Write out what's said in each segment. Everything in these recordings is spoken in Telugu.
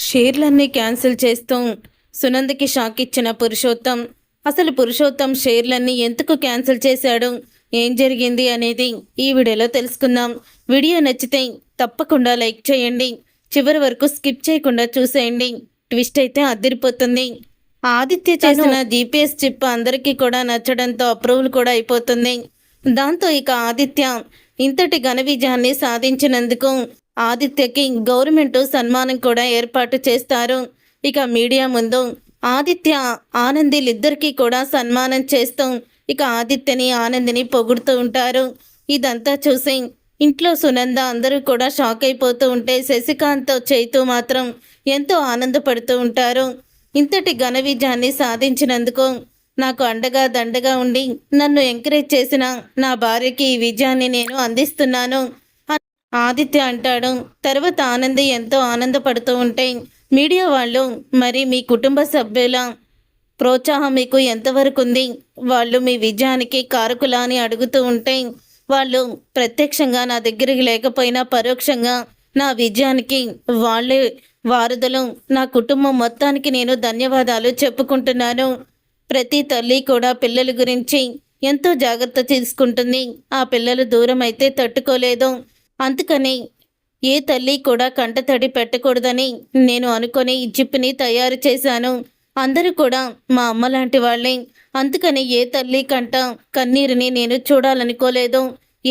షేర్లన్నీ క్యాన్సిల్ చేస్తూ సునందకి షాక్ ఇచ్చిన పురుషోత్తం. అసలు పురుషోత్తం షేర్లన్నీ ఎందుకు క్యాన్సిల్ చేశాడు, ఏం జరిగింది అనేది ఈ వీడియోలో తెలుసుకుందాం. వీడియో నచ్చితే తప్పకుండా లైక్ చేయండి, చివరి వరకు స్కిప్ చేయకుండా చూసేయండి. ట్విస్ట్ అయితే అదిరిపోతుంది. ఆదిత్య చేసిన జీపీఎస్ చిప్ అందరికీ కూడా నచ్చడంతో అప్రూవల్ కూడా అయిపోతుంది. దాంతో ఇక ఆదిత్య ఇంతటి ఘన విజయాన్ని సాధించినందుకు ఆదిత్యకి గవర్నమెంట్ సన్మానం కూడా ఏర్పాటు చేస్తారు. ఇక మీడియా ముందు ఆదిత్య ఆనందిలిద్దరికీ కూడా సన్మానం చేస్తూ ఇక ఆదిత్యని ఆనందిని పొగుడుతూ ఉంటారు. ఇదంతా చూసి ఇంట్లో సునంద అందరూ కూడా షాక్ అయిపోతూ ఉంటే శశికాంత్తో చైతూ మాత్రం ఎంతో ఆనందపడుతూ ఉంటారు. ఇంతటి ఘన విజయాన్ని సాధించినందుకు నాకు అండగా దండగా ఉండి నన్ను ఎంకరేజ్ చేసిన నా భార్యకి ఈ విజయాన్ని నేను అందిస్తున్నాను ఆదిత్య అంటాడు. తర్వాత ఆనంది ఎంతో ఆనందపడుతూ ఉంటే మీడియా వాళ్ళు, మరి మీ కుటుంబ సభ్యుల ప్రోత్సాహం మీకు ఎంతవరకు ఉంది, వాళ్ళు మీ విజయానికి కారకులా అని అడుగుతూ ఉంటే వాళ్ళు ప్రత్యక్షంగా నా దగ్గరికి లేకపోయినా పరోక్షంగా నా విజయానికి వాళ్ళే వారధులు. నా కుటుంబం మొత్తానికి నేను ధన్యవాదాలు చెప్పుకుంటున్నాను. ప్రతి తల్లి కూడా పిల్లల గురించి ఎంతో జాగ్రత్త తీసుకుంటుంది. ఆ పిల్లలు దూరం అయితే తట్టుకోలేదు. అందుకని ఏ తల్లి కూడా కంటతడి పెట్టకూడదని నేను అనుకొని ఈ జిప్ని తయారు చేశాను. అందరూ కూడా మా అమ్మ లాంటి వాళ్ళే. అందుకని ఏ తల్లి కంట కన్నీరుని నేను చూడాలనుకోలేదు.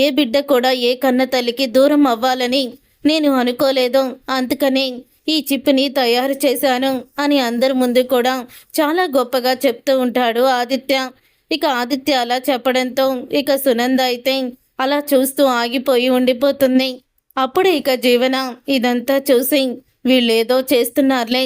ఏ బిడ్డ కూడా ఏ కన్న తల్లికి దూరం అవ్వాలని నేను అనుకోలేదు. అందుకని ఈ చిప్ని తయారు చేశాను అని అందరి ముందు కూడా చాలా గొప్పగా చెప్తూ ఉంటాడు ఆదిత్య. ఇక ఆదిత్య అలా చెప్పడంతో ఇక సునంద అయితే అలా చూస్తూ ఆగిపోయి ఉండిపోతుంది. అప్పుడు ఇక జీవన ఇదంతా చూసి వీళ్ళేదో చేస్తున్నారులే,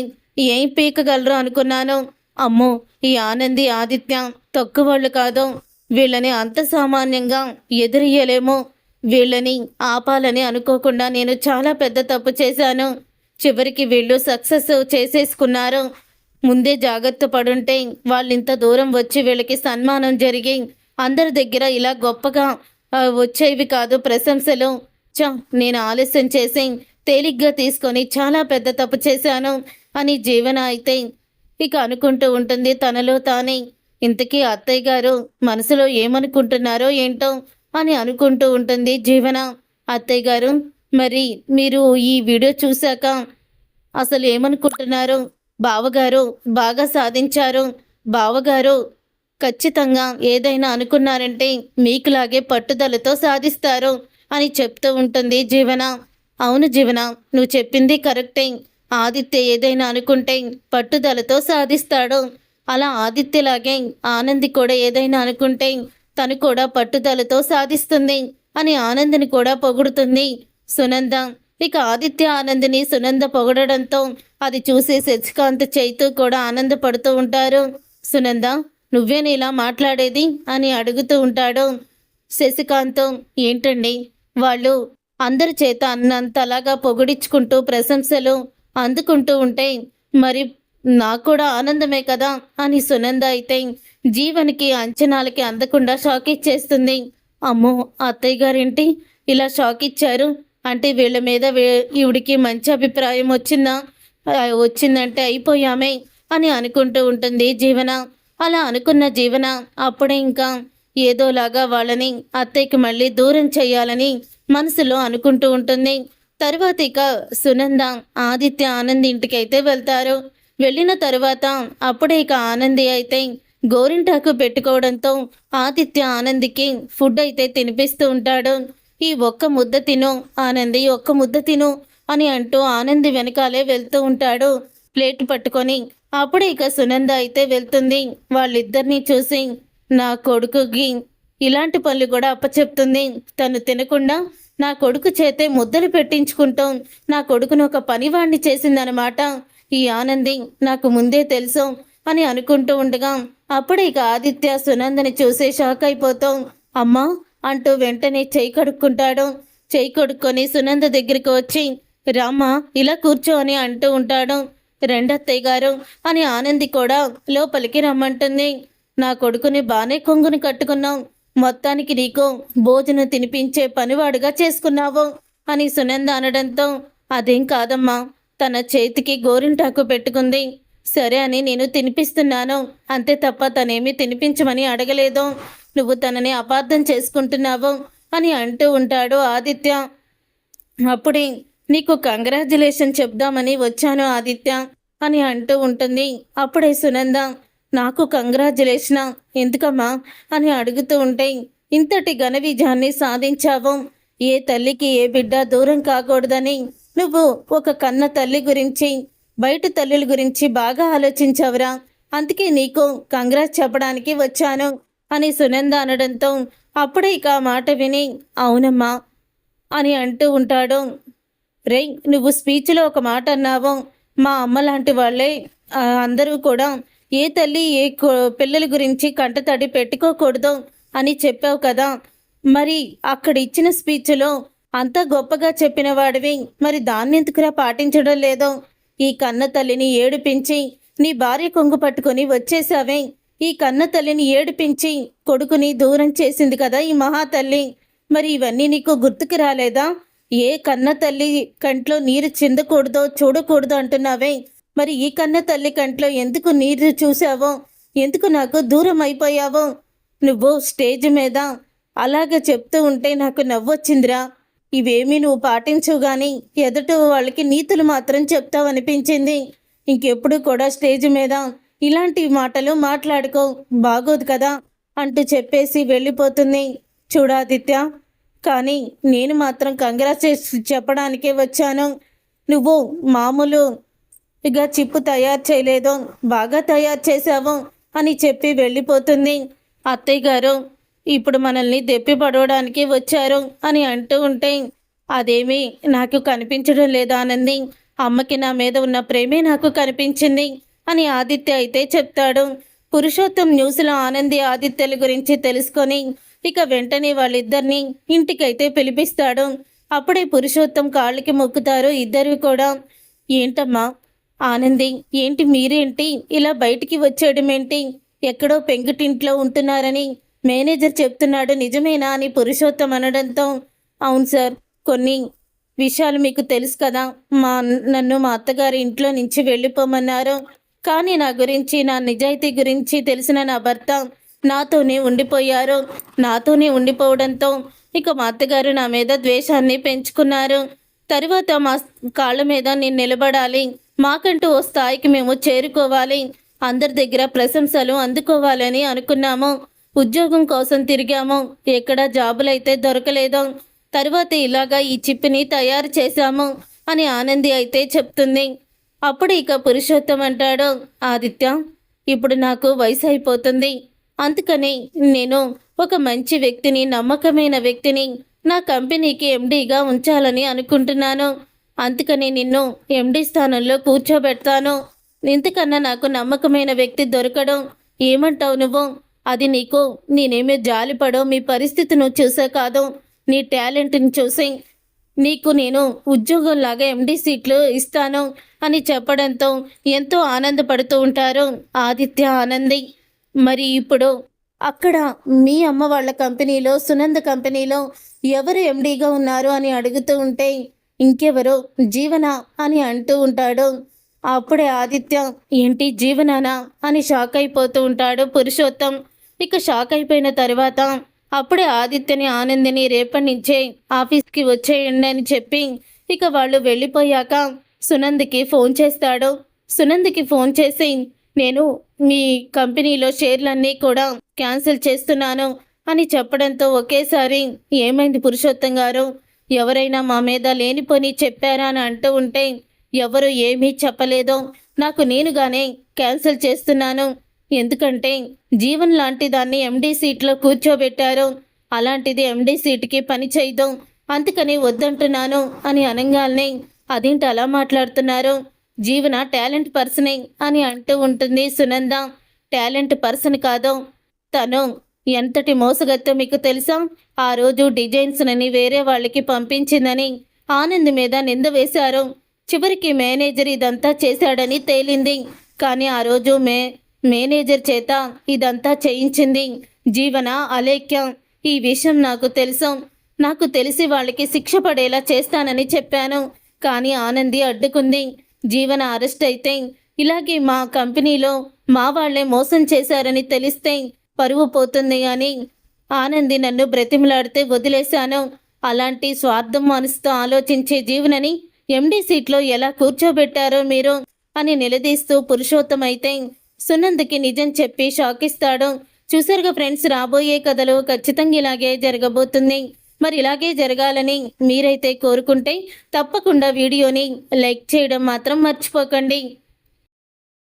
ఏం పీకగలరు అనుకున్నాను. అమ్మో, ఈ ఆనంది ఆదిత్య తక్కువళ్ళు కాదు, వీళ్ళని అంత సామాన్యంగా ఎదురియలేమో, వీళ్ళని ఆపాలని అనుకోకుండా నేను చాలా పెద్ద తప్పు చేశాను. చివరికి వీళ్ళు సక్సెస్ చేసేసుకున్నారు. ముందే జాగ్రత్త పడుంటే వాళ్ళింత దూరం వచ్చి వీళ్ళకి సన్మానం జరిగి అందరి దగ్గర ఇలా గొప్పగా వచ్చేవి కాదు ప్రశంసలు. నేను ఆలస్యం చేసి తేలిగ్గా తీసుకొని చాలా పెద్ద తప్పు చేశాను అని జీవన అయితే ఇక అనుకుంటూ ఉంటుంది తనలో తానే. ఇంతకీ అత్తయ్య గారు మనసులో ఏమనుకుంటున్నారో ఏంటో అని అనుకుంటూ ఉంటుంది జీవన. అత్తయ్య గారు, మరి మీరు ఈ వీడియో చూశాక అసలు ఏమనుకుంటున్నారు? బావగారు బాగా సాధించారు, బావగారు ఖచ్చితంగా ఏదైనా అనుకున్నారంటే మీకులాగే పట్టుదలతో సాధిస్తారు అని చెప్తూ ఉంటుంది జీవన. అవును జీవన, నువ్వు చెప్పింది కరెక్టే. ఆదిత్య ఏదైనా అనుకుంటే పట్టుదలతో సాధిస్తాడు. అలా ఆదిత్యలాగే ఆనంది కూడా ఏదైనా అనుకుంటే తను కూడా పట్టుదలతో సాధిస్తుంది అని ఆనందిని కూడా పొగుడుతుంది సునంద. ఇక ఆదిత్య ఆనందిని సునంద పొగడడంతో అది చూసి శశికాంత్ చైతూ కూడా ఆనందపడుతూ ఉంటారు. సునంద, నువ్వేనా ఇలా మాట్లాడేది అని అడుగుతూ ఉంటాడు శశికాంత్. ఏంటండి, వాళ్ళు అందరి చేత అన్నంతలాగా పొగిడించుకుంటూ ప్రశంసలు అందుకుంటూ ఉంటే మరి నాకు కూడా ఆనందమే కదా అని సునంద అయితే జీవనికి అంచనాలకి అందకుండా షాక్ ఇచ్చేస్తుంది. అమ్మో, అత్తయ్య గారేంటి ఇలా షాక్ ఇచ్చారు అంటే వీళ్ళ మీద ఈవిడికి మంచి అభిప్రాయం వచ్చిందంటే అయిపోయామే అని అనుకుంటూ ఉంటుంది జీవన. అలా అనుకున్న జీవన అప్పుడే ఇంకా ఏదోలాగా వాళ్ళని అత్తయ్యకి మళ్ళీ దూరం చేయాలని మనసులో అనుకుంటూ ఉంటుంది. తర్వాత ఇక సునంద ఆదిత్య ఆనంద్ ఇంటికి అయితే వెళ్తారు. వెళ్ళిన తర్వాత అప్పుడే ఇక ఆనంది అయితే గోరింటాకు పెట్టుకోవడంతో ఆదిత్య ఆనందికి ఫుడ్ అయితే తినిపిస్తూ ఉంటాడు. ఈ ఒక్క ముద్ద తిను ఆనంది, ఒక్క ముద్ద తిను అని అంటూ ఆనంది వెనకాలే వెళ్తూ ఉంటాడు ప్లేట్ పట్టుకొని. అప్పుడే ఇక సునంద అయితే వెళ్తుంది. వాళ్ళిద్దరినీ చూసి నా కొడుకుకి ఇలాంటి పనులు కూడా అప్పచెప్తుంది, తను తినకుండా నా కొడుకు చేతే ముద్దలు పెట్టించుకుంటూ నా కొడుకును ఒక పనివాణ్ణి చేసిందనమాట ఈ ఆనంది, నాకు ముందే తెలుసు అని అనుకుంటూ ఉండగా అప్పుడే ఇక ఆదిత్య సునందని చూసి షాక్ అయిపోతూ అమ్మా అంటూ వెంటనే చేయి కడుక్కుంటాడు. చేయి కడుక్కొని సునంద దగ్గరికి వచ్చి రామ్మ ఇలా కూర్చో అని అంటూ ఉంటాడు. రెండత్తయ్య గారు అని ఆనంది కూడా లోపలికి రమ్మంటుంది. నా కొడుకుని బానే కొంగుని కట్టుకున్నావు, మొత్తానికి నీకు భోజనం తినిపించే పనివాడుగా చేసుకున్నావు అని సునంద అనడంతో అదేం కాదమ్మా, తన చేతికి గోరింటాకు పెట్టుకుంది. సరే అని నేను తినిపిస్తున్నాను, అంతే తప్ప తనేమీ తినిపించమని అడగలేదు. నువ్వు తనని అపార్థం చేసుకుంటున్నావు అని అంటూ ఉంటాడు ఆదిత్య. అప్పుడే నీకు కంగ్రాచ్యులేషన్ చెప్దామని వచ్చాను ఆదిత్య అని అంటూ ఉంటుంది. అప్పుడే సునంద నాకు కంగ్రాచ్యులేషనా ఎందుకమ్మా అని అడుగుతూ ఉంటే, ఇంతటి ఘన విజయాన్ని సాధించావు. ఏ తల్లికి ఏ బిడ్డ దూరం కాకూడదని నువ్వు ఒక కన్న తల్లి గురించి బయట తల్లుల గురించి బాగా ఆలోచించావురా. అందుకే నీకు కంగ్రాట్స్ చెప్పడానికి వచ్చాను అని సునంద అనడంతో అప్పుడే ఇక ఆ మాట విని అవునమ్మా అని అంటూ ఉంటాడు. రే నువ్వు స్పీచ్లో ఒక మాట అన్నావు, మా అమ్మ లాంటి వాళ్ళే అందరూ కూడా ఏ తల్లి ఏ పిల్లల గురించి కంటతడి పెట్టుకోకూడదు అని చెప్పావు కదా. మరి అక్కడ ఇచ్చిన స్పీచ్లో అంత గొప్పగా చెప్పిన వాడివి, మరి దాన్ని ఎందుకురా పాటించడం లేదో? ఈ కన్న తల్లిని ఏడిపించి నీ భార్య కొంగు పట్టుకొని వచ్చేసావే. ఈ కన్న తల్లిని ఏడిపించి కొడుకుని దూరం చేసింది కదా ఈ మహాతల్లి. మరి ఇవన్నీ నీకు గుర్తుకు రాలేదా? ఏ కన్న తల్లి కంట్లో నీరు చిందకూడదో చూడకూడదు అంటున్నావే, మరి ఈ కన్న తల్లి కంట్లో ఎందుకు నీరు చూసావో, ఎందుకు నాకు దూరం అయిపోయావో? నువ్వు స్టేజ్ మీద అలాగే చెప్తూ ఉంటే నాకు నవ్వొచ్చిందిరా. ఇవేమీ నువ్వు పాటించవు కానీ ఎదుట వాళ్ళకి నీతులు మాత్రం చెప్తావనిపించింది. ఇంకెప్పుడు కూడా స్టేజ్ మీద ఇలాంటి మాటలు మాట్లాడుకో, బాగోదు కదా అంటూ చెప్పేసి వెళ్ళిపోతుంది. చూడాదిత్య, కానీ నేను మాత్రం కంగ్రాచులేషన్ చెప్పడానికే వచ్చాను. నువ్వు మామూలుగా చిప్పు తయారు చేయలేదు, బాగా తయారు చేశావు అని చెప్పి వెళ్ళిపోతుంది. అత్తయ్య గారు ఇప్పుడు మనల్ని దెప్పి పడవడానికి వచ్చారు అని అంటూ ఉంటే, అదేమీ నాకు కనిపించడం లేదా ఆనంది, అమ్మకి నా మీద ఉన్న ప్రేమే నాకు కనిపించింది అని ఆదిత్య అయితే చెప్తాడు. పురుషోత్తం న్యూస్లో ఆనంది ఆదిత్యల గురించి తెలుసుకొని ఇక వెంటనే వాళ్ళిద్దరిని ఇంటికైతే పిలిపిస్తాడు. అప్పుడే పురుషోత్తం కాళ్ళకి మొక్కుతారు ఇద్దరు కూడా. ఏంటమ్మా ఆనంది, ఏంటి మీరేంటి ఇలా బయటికి వచ్చేయడం ఏంటి? ఎక్కడో పెంకుటింట్లో ఉంటున్నారని మేనేజర్ చెప్తున్నాడు, నిజమేనా అని పురుషోత్తం అనడంతో, అవును సార్, కొన్ని విషయాలు మీకు తెలుసు కదా, నన్ను మా అత్తగారి ఇంట్లో నుంచి వెళ్ళిపోమన్నారు. కానీ నా గురించి, నా నిజాయితీ గురించి తెలిసిన నా భర్త నాతోనే ఉండిపోయారు. నాతోనే ఉండిపోవడంతో ఇక మా అత్తగారు నా మీద ద్వేషాన్ని పెంచుకున్నారు. తరువాత మా కాళ్ళ మీద నేను నిలబడాలి, మాకంటూ ఓ స్థాయికి మేము చేరుకోవాలి, అందరి దగ్గర ప్రశంసలు అందుకోవాలని అనుకున్నాము. ఉద్యోగం కోసం తిరిగాము, ఎక్కడ జాబులైతే దొరకలేదు. తరువాత ఇలాగా ఈ చిప్ని తయారు చేశాము అని ఆనంది అయితే చెప్తుంది. అప్పుడు ఇక పురుషోత్తం అంటాడు, ఆదిత్య, ఇప్పుడు నాకు వయసు అయిపోతుంది, అందుకని నేను ఒక మంచి వ్యక్తిని, నమ్మకమైన వ్యక్తిని నా కంపెనీకి ఎండీగా ఉంచాలని అనుకుంటున్నాను. అందుకని నిన్ను ఎండీ స్థానంలో కూర్చోబెడతాను. ఇంతకన్నా నాకు నమ్మకమైన వ్యక్తి దొరకడం, ఏమంటావు నువ్వు? అది నీకు నేనేమీ జాలిపడో మీ పరిస్థితిని చూసే కాదు, నీ టాలెంట్ని చూసి నీకు నేను ఉద్యోగంలాగా ఎండీ సీట్లు ఇస్తాను అని చెప్పడంతో ఎంతో ఆనందపడుతూ ఉంటారు ఆదిత్య ఆనంది. మరి ఇప్పుడు అక్కడ మీ అమ్మ వాళ్ళ కంపెనీలో, సునంద కంపెనీలో ఎవరు ఎండీగా ఉన్నారు అని అడుగుతూ ఉంటే, ఇంకెవరు జీవన అని అంటూ ఉంటాడు. అప్పుడే ఆదిత్య, ఏంటి జీవనానా అని షాక్ అయిపోతూ ఉంటాడు పురుషోత్తం. ఇక షాక్ అయిపోయిన తర్వాత అప్పుడే ఆదిత్యని ఆనందిని రేపటి నుంచే ఆఫీస్కి వచ్చేయండి అని చెప్పి ఇక వాళ్ళు వెళ్ళిపోయాక సునందికి ఫోన్ చేస్తాడు. సునందికి ఫోన్ చేసి, నేను మీ కంపెనీలో షేర్లన్నీ కూడా క్యాన్సిల్ చేస్తున్నాను అని చెప్పడంతో ఒకేసారి, ఏమైంది పురుషోత్తం గారు, ఎవరైనా మా మీద లేనిపోని చెప్పారా అని అంటూ ఉంటే, ఎవరు ఏమీ చెప్పలేదు, నాకు నేనుగానే క్యాన్సిల్ చేస్తున్నాను. ఎందుకంటే జీవన్ లాంటి దాన్ని ఎండీ సీట్లో కూర్చోబెట్టారు, అలాంటిది ఎండీ సీట్కి పని చేయదు, అందుకని వద్దంటున్నాను అని అనగానే, అదేంటి అలా మాట్లాడుతున్నారు, జీవన టాలెంట్ పర్సనే అని అంటూ ఉంటుంది సునంద. టాలెంట్ పర్సన్ కాదు, తను ఎంతటి మోసగత్తో మీకు తెలుసా? ఆ రోజు డిజైన్స్ని వేరే వాళ్ళకి పంపించిందని ఆనంద్ మీద నింద వేశారు. చివరికి మేనేజర్ ఇదంతా చేశాడని తేలింది. కానీ ఆ రోజు మేనేజర్ చేత ఇదంతా చేయించింది జీవన, అలేఖ్య. ఈ విషయం నాకు తెలుసు, నాకు తెలిసి వాళ్ళకి శిక్ష పడేలా చేస్తానని చెప్పాను. కానీ ఆనంది అడ్డుకుంది. జీవన అరెస్ట్ అయితే ఇలాగే మా కంపెనీలో మా వాళ్లే మోసం చేశారని తెలిస్తే పరువు పోతుంది అని ఆనంది నన్ను బ్రతిమలాడితే వదిలేశాను. అలాంటి స్వార్థం మనసుతో ఆలోచించే జీవనని ఎండి సీట్లో ఎలా కూర్చోబెట్టారో మీరు అని నిలదీస్తూ పురుషోత్తం అయితే సునందకి నిజం చెప్పి షాక్ ఇస్తాడు. చూసారుగా ఫ్రెండ్స్, రాబోయే కథలు ఖచ్చితంగా ఇలాగే జరగబోతుంది. మరి ఇలాగే జరగాలని మీరైతే కోరుకుంటే తప్పకుండా వీడియోని లైక్ చేయడం మాత్రం మర్చిపోకండి.